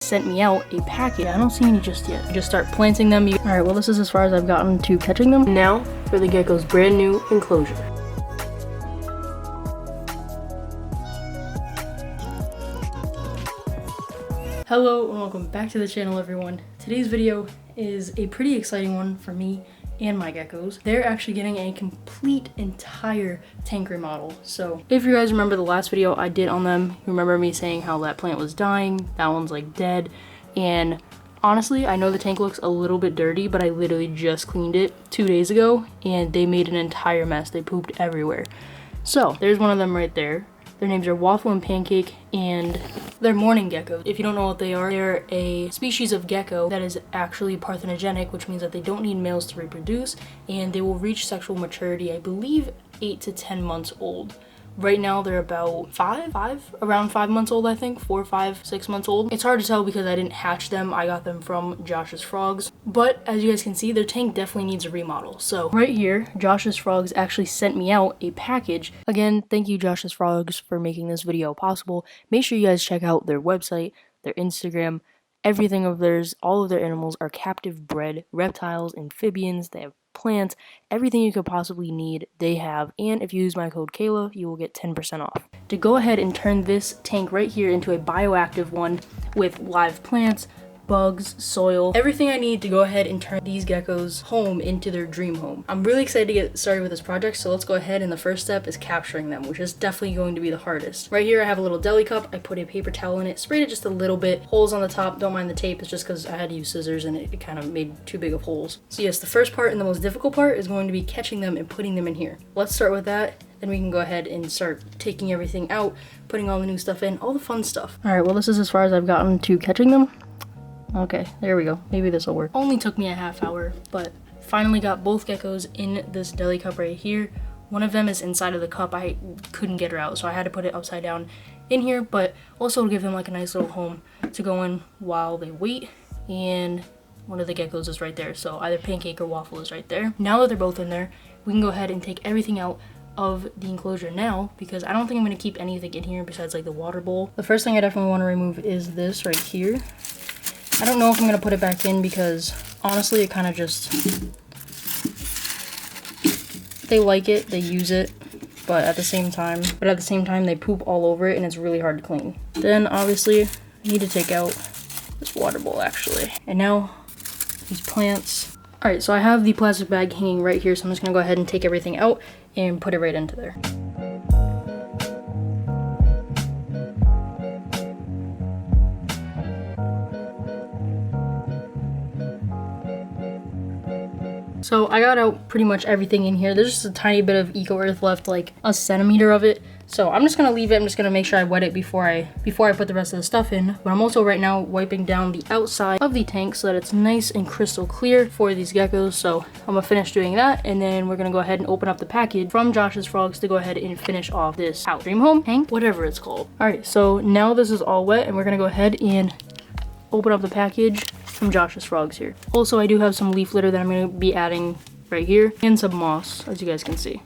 sent me out a package. I don't see any just yet. Just start planting them. Alright, well this is as far as I've gotten to catching them. Now for the gecko's brand new enclosure. Hello and welcome back to the channel, everyone. Today's video is a pretty exciting one for me and my geckos. They're actually getting a complete entire tank remodel. So if you guys remember the last video I did on them, you remember me saying how that plant was dying, that one's like dead, and honestly I know the tank looks a little bit dirty, but I literally just cleaned it 2 days ago and they made an entire mess. They pooped everywhere. So there's one of them right there. Their names are Waffle and Pancake, and they're morning geckos. If you don't know what they are, they're a species of gecko that is actually parthenogenic, which means that they don't need males to reproduce, and they will reach sexual maturity, I believe, 8 to 10 months old. Right now they're about around 5 months old, I think, 4, 5, 6 months old. It's hard to tell because I didn't hatch them. I got them from Josh's Frogs. But as you guys can see, their tank definitely needs a remodel. So right here, Josh's Frogs actually sent me out a package. Again, thank you Josh's Frogs for making this video possible. Make sure you guys check out their website, their Instagram, everything of theirs. All of their animals are captive bred reptiles, amphibians, they have plants, everything you could possibly need they have, and if you use my code Kayla you will get 10% off. To go ahead and turn this tank right here into a bioactive one with live plants, bugs, soil, everything I need to go ahead and turn these geckos home into their dream home. I'm really excited to get started with this project, so let's go ahead, and the first step is capturing them, which is definitely going to be the hardest. Right here I have a little deli cup. I put a paper towel in it, sprayed it just a little bit, holes on the top, don't mind the tape, it's just because I had to use scissors and it kind of made too big of holes. So yes, the first part and the most difficult part is going to be catching them and putting them in here. Let's start with that. Then we can go ahead and start taking everything out, putting all the new stuff in, all the fun stuff. Alright, well this is as far as I've gotten to catching them. Okay, there we go. Maybe this will work. Only took me a half hour, but finally got both geckos in this deli cup right here. One of them is inside of the cup. I couldn't get her out, so I had to put it upside down in here, but also to give them like a nice little home to go in while they wait. And one of the geckos is right there, so either Pancake or Waffle is right there. Now that they're both in there, we can go ahead and take everything out of the enclosure now, because I don't think I'm going to keep anything in here besides like the water bowl. The first thing I definitely want to remove is this right here. I don't know if I'm going to put it back in because honestly it kind of just, they like it, they use it, but at the same time they poop all over it and it's really hard to clean. Then obviously I need to take out this water bowl actually. And now these plants. Alright, so I have the plastic bag hanging right here, so I'm just going to go ahead and take everything out and put it right into there. So I got out pretty much everything in here. There's just a tiny bit of eco earth left, like a centimeter of it. So I'm just gonna leave it. I'm just gonna make sure I wet it before I put the rest of the stuff in. But I'm also right now wiping down the outside of the tank so that it's nice and crystal clear for these geckos. So I'm gonna finish doing that, and then we're gonna go ahead and open up the package from Josh's Frogs to go ahead and finish off this house, dream home, tank, whatever it's called. All right, so now this is all wet, and we're gonna go ahead and open up the package from Josh's Frogs here. Also, I do have some leaf litter that I'm going to be adding right here, and some moss, as you guys can see.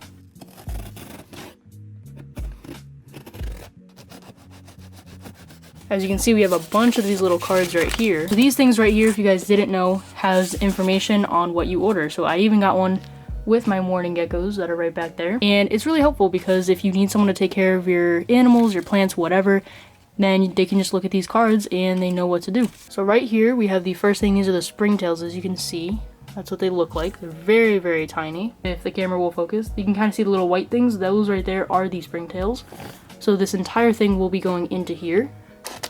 As you can see, we have a bunch of these little cards right here. So these things right here, if you guys didn't know, has information on what you order. So I even got one with my morning geckos that are right back there. And it's really helpful because if you need someone to take care of your animals, your plants, whatever, then they can just look at these cards and they know what to do. So right here we have the first thing. These are the springtails, as you can see. That's what they look like. They're very, very tiny. If the camera will focus, you can kind of see the little white things. Those right there are the springtails. So this entire thing will be going into here.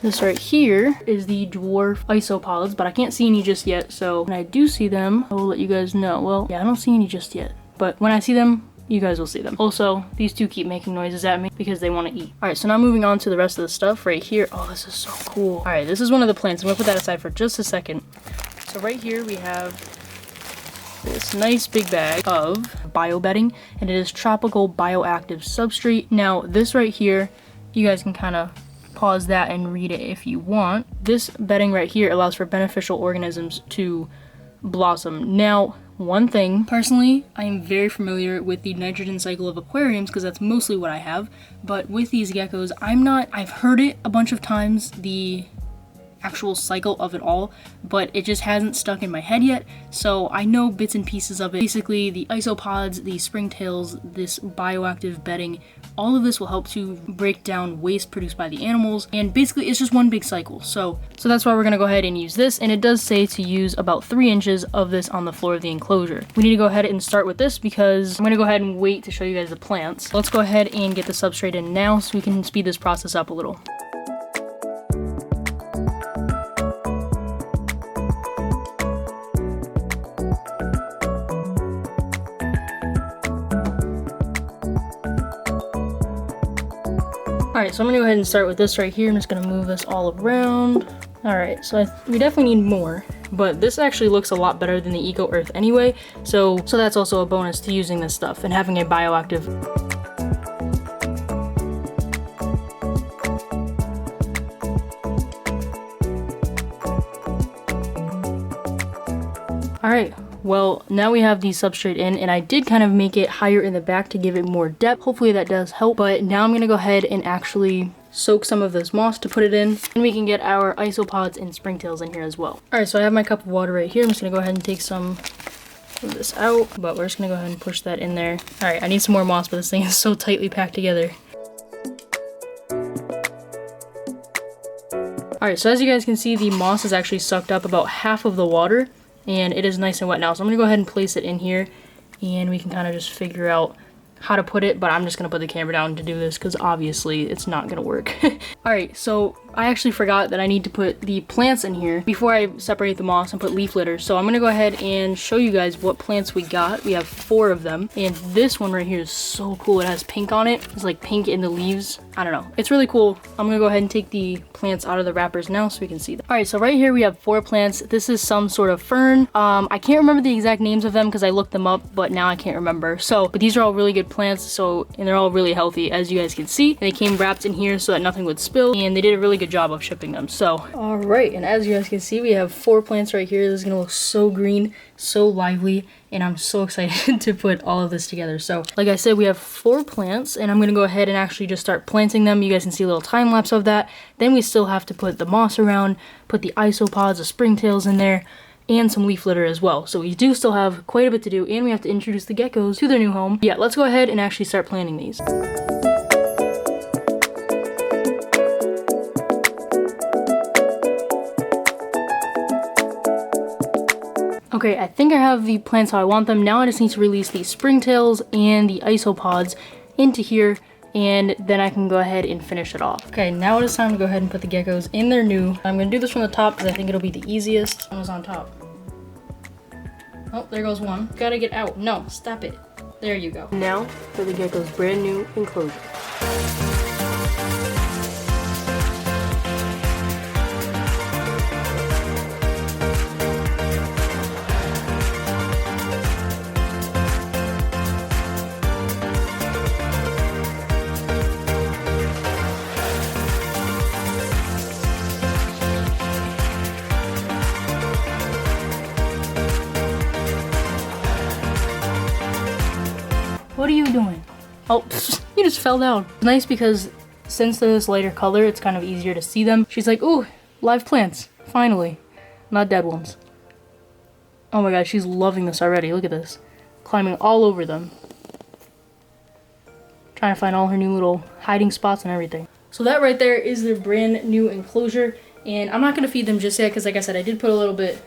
This right here is the dwarf isopods, but I can't see any just yet. So when I do see them, I will let you guys know. Well, yeah, I don't see any just yet, but when I see them, you guys will see them. Also, these two keep making noises at me because they want to eat. Alright, so now moving on to the rest of the stuff right here. Oh, this is so cool. Alright, this is one of the plants. I'm going to put that aside for just a second. So right here we have this nice big bag of bio bedding, and it is tropical bioactive substrate. Now, this right here, you guys can kind of pause that and read it if you want. This bedding right here allows for beneficial organisms to blossom. Now, one thing, personally, I am very familiar with the nitrogen cycle of aquariums because that's mostly what I have, but with these geckos, I've heard it a bunch of times, the actual cycle of it all, but it just hasn't stuck in my head yet. So I know bits and pieces of it. Basically, the isopods, the springtails, this bioactive bedding, all of this will help to break down waste produced by the animals, and basically it's just one big cycle. So that's why we're gonna go ahead and use this, and it does say to use about 3 inches of this on the floor of the enclosure. We need to go ahead and start with this because I'm gonna go ahead and wait to show you guys the plants. Let's go ahead and get the substrate in now so we can speed this process up a little. Alright, so I'm gonna go ahead and start with this right here. I'm just gonna move this all around. Alright, so we definitely need more, but this actually looks a lot better than the Eco Earth anyway, so that's also a bonus to using this stuff and having a bioactive. Alright, well, now we have the substrate in, and I did kind of make it higher in the back to give it more depth. Hopefully that does help, but now I'm going to go ahead and actually soak some of this moss to put it in, and we can get our isopods and springtails in here as well. Alright, so I have my cup of water right here. I'm just going to go ahead and take some of this out, but we're just going to go ahead and push that in there. Alright, I need some more moss, but this thing is so tightly packed together. Alright, so as you guys can see, the moss has actually sucked up about half of the water, and it is nice and wet now. So I'm gonna go ahead and place it in here, and we can kind of just figure out how to put it, but I'm just gonna put the camera down to do this because obviously it's not gonna work. Alright, so I actually forgot that I need to put the plants in here before I separate the moss and put leaf litter. So I'm gonna go ahead and show you guys what plants we got. We have 4 of them, and this one right here is so cool. It has pink on it. It's like pink in the leaves. I don't know. It's really cool. I'm gonna go ahead and take the plants out of the wrappers now so we can see them. Alright, so right here we have 4 plants. This is some sort of fern. I can't remember the exact names of them because I looked them up, but now I can't remember. But these are all really good plants, and they're all really healthy, as you guys can see. And they came wrapped in here so that nothing would spill, and they did a really good job of shipping them. Alright, and as you guys can see, we have 4 plants right here. This is gonna look so green, so lively, and I'm so excited to put all of this together. So like I said, we have 4 plants, and I'm gonna go ahead and actually just start planting them. You guys can see a little time lapse of that. Then we still have to put the moss around, put the isopods, the springtails in there, and some leaf litter as well. So we do still have quite a bit to do, and we have to introduce the geckos to their new home. Yeah, let's go ahead and actually start planting these. Okay, I think I have the plants how I want them. Now I just need to release the springtails and the isopods into here, and then I can go ahead and finish it off. Okay, now it is time to go ahead and put the geckos in their new. I'm gonna do this from the top because I think it'll be the easiest. One was on top. Oh, there goes one. Gotta get out. No, stop it. There you go. Now for the gecko's brand new enclosure. What are you doing? Oh, you just fell down. Nice because since they're this lighter color, it's kind of easier to see them. She's like, ooh, live plants, finally. Not dead ones. Oh my god, she's loving this already. Look at this. Climbing all over them. Trying to find all her new little hiding spots and everything. So that right there is their brand new enclosure. And I'm not going to feed them just yet because like I said, I did put a little bit.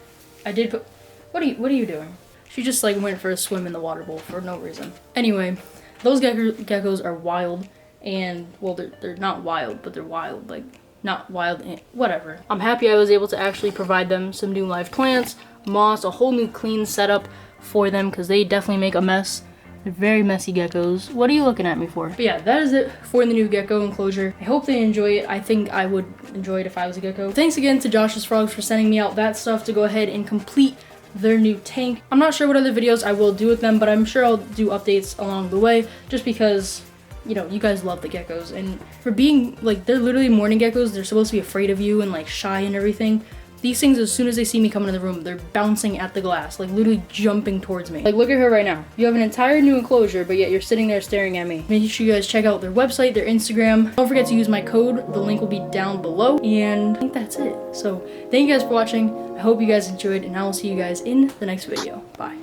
What are you doing? She just like went for a swim in the water bowl for no reason. Anyway, those geckos are wild, and well, they're not wild, but they're wild, like not wild, whatever. I'm happy I was able to actually provide them some new live plants, moss, a whole new clean setup for them because they definitely make a mess. They're very messy geckos. What are you looking at me for? But yeah, that is it for the new gecko enclosure. I hope they enjoy it. I think I would enjoy it if I was a gecko. Thanks again to Josh's Frogs for sending me out that stuff to go ahead and complete their new tank. I'm not sure what other videos I will do with them, but I'm sure I'll do updates along the way just because, you know, you guys love the geckos, and for being like, they're literally morning geckos. They're supposed to be afraid of you and like shy and everything. these things, as soon as they see me coming in the room, they're bouncing at the glass, like literally jumping towards me. Like, look at her right now. You have an entire new enclosure, but yet you're sitting there staring at me. Make sure you guys check out their website, their Instagram. Don't forget to use my code. The link will be down below. And I think that's it. So thank you guys for watching. I hope you guys enjoyed, and I will see you guys in the next video. Bye.